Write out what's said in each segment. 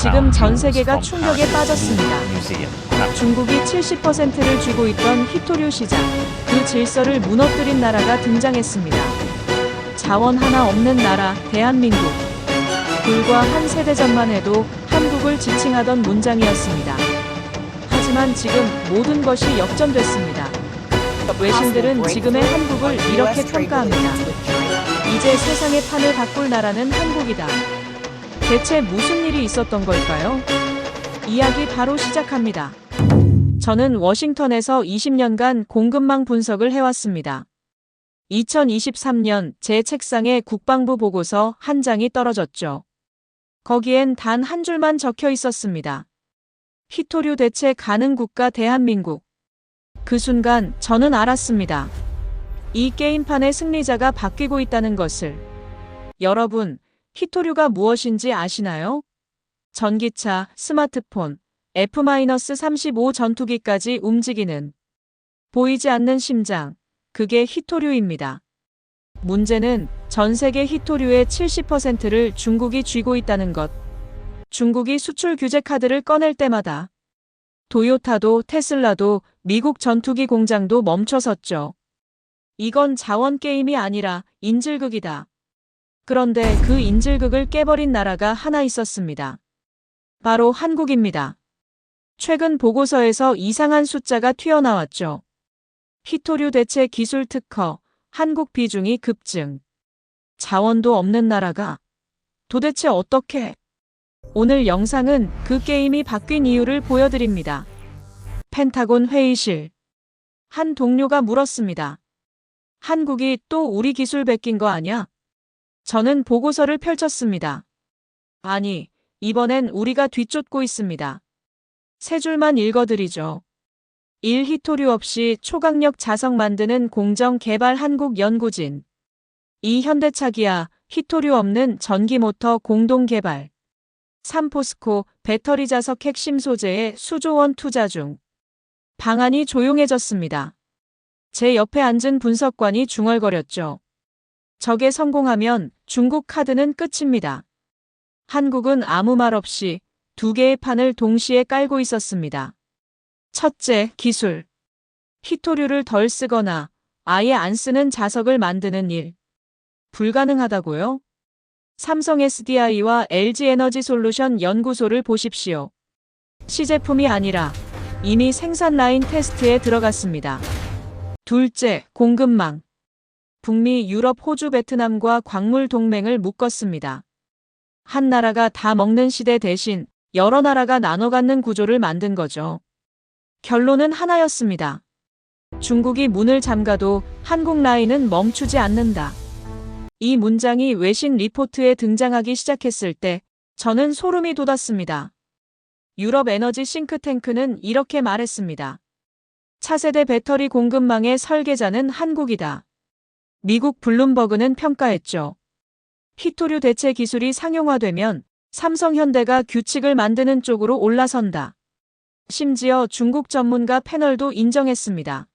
지금 전 세계가 충격에 빠졌습니다. 중국이 70%를 쥐고 있던 희토류 시장, 그 질서를 무너뜨린 나라가 등장했습니다. 자원 하나 없는 나라, 대한민국. 불과 한 세대 전만 해도 한국을 지칭하던 문장이었습니다. 하지만 지금 모든 것이 역전됐습니다. 외신들은 지금의 한국을 이렇게 평가합니다. 이제 세상의 판을 바꿀 나라는 한국이다. 대체 무슨 일이 있었던 걸까요? 이야기 바로 시작합니다. 저는 워싱턴에서 20년간 공급망 분석을 해왔습니다. 2023년 제 책상에 국방부 보고서 한 장이 떨어졌죠. 거기엔 단 한 줄만 적혀 있었습니다. 희토류 대체 가능 국가 대한민국. 그 순간 저는 알았습니다. 이 게임판의 승리자가 바뀌고 있다는 것을. 여러분, 희토류가 무엇인지 아시나요? 전기차, 스마트폰, F-35 전투기까지 움직이는 보이지 않는 심장, 그게 희토류입니다. 문제는 전 세계 희토류의 70%를 중국이 쥐고 있다는 것. 중국이 수출 규제 카드를 꺼낼 때마다 도요타도 테슬라도 미국 전투기 공장도 멈춰섰죠. 이건 자원 게임이 아니라 인질극이다. 그런데 그 인질극을 깨버린 나라가 하나 있었습니다. 바로 한국입니다. 최근 보고서에서 이상한 숫자가 튀어나왔죠. 희토류 대체 기술 특허, 한국 비중이 급증. 자원도 없는 나라가 도대체 어떻게? 오늘 영상은 그 게임이 바뀐 이유를 보여드립니다. 펜타곤 회의실. 한 동료가 물었습니다. 한국이 또 우리 기술 베낀 거 아냐? 저는 보고서를 펼쳤습니다. 아니, 이번엔 우리가 뒤쫓고 있습니다. 세 줄만 읽어드리죠. 1. 희토류 없이 초강력 자석 만드는 공정 개발 한국 연구진. 2. 현대차 기아, 희토류 없는 전기 모터 공동 개발. 3. 포스코, 배터리 자석 핵심 소재에 수조 원 투자 중. 방안이 조용해졌습니다. 제 옆에 앉은 분석관이 중얼거렸죠. 저게 성공하면 중국 카드는 끝입니다. 한국은 아무 말 없이 두 개의 판을 동시에 깔고 있었습니다. 첫째, 기술. 희토류를 덜 쓰거나 아예 안 쓰는 자석을 만드는 일. 불가능하다고요? 삼성 SDI와 LG에너지솔루션 연구소를 보십시오. 시제품이 아니라 이미 생산 라인 테스트에 들어갔습니다. 둘째, 공급망. 북미, 유럽, 호주, 베트남과 광물 동맹을 묶었습니다. 한 나라가 다 먹는 시대 대신 여러 나라가 나눠 갖는 구조를 만든 거죠. 결론은 하나였습니다. 중국이 문을 잠가도 한국 라인은 멈추지 않는다. 이 문장이 외신 리포트에 등장하기 시작했을 때 저는 소름이 돋았습니다. 유럽 에너지 싱크탱크는 이렇게 말했습니다. 차세대 배터리 공급망의 설계자는 한국이다. 미국 블룸버그는 평가했죠. 희토류 대체 기술이 상용화되면 삼성현대가 규칙을 만드는 쪽으로 올라선다. 심지어 중국 전문가 패널도 인정했습니다.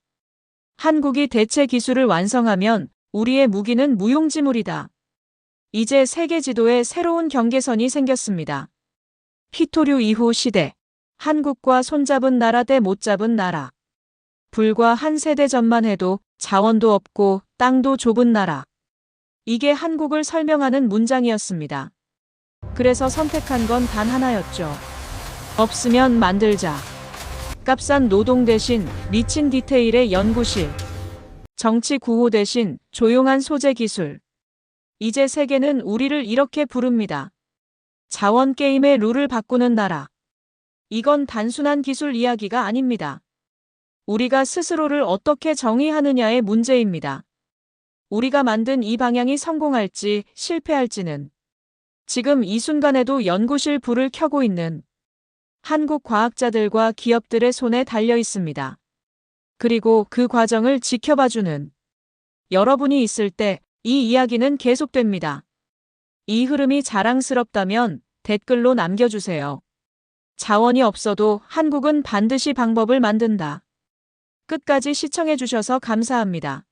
한국이 대체 기술을 완성하면 우리의 무기는 무용지물이다. 이제 세계 지도에 새로운 경계선이 생겼습니다. 희토류 이후 시대. 한국과 손잡은 나라 대 못 잡은 나라. 불과 한 세대 전만 해도 자원도 없고 땅도 좁은 나라. 이게 한국을 설명하는 문장이었습니다. 그래서 선택한 건 단 하나였죠. 없으면 만들자. 값싼 노동 대신 미친 디테일의 연구실. 정치 구호 대신 조용한 소재 기술. 이제 세계는 우리를 이렇게 부릅니다. 자원 게임의 룰을 바꾸는 나라. 이건 단순한 기술 이야기가 아닙니다. 우리가 스스로를 어떻게 정의하느냐의 문제입니다. 우리가 만든 이 방향이 성공할지 실패할지는 지금 이 순간에도 연구실 불을 켜고 있는 한국 과학자들과 기업들의 손에 달려 있습니다. 그리고 그 과정을 지켜봐주는 여러분이 있을 때 이 이야기는 계속됩니다. 이 흐름이 자랑스럽다면 댓글로 남겨주세요. 자원이 없어도 한국은 반드시 방법을 만든다. 끝까지 시청해주셔서 감사합니다.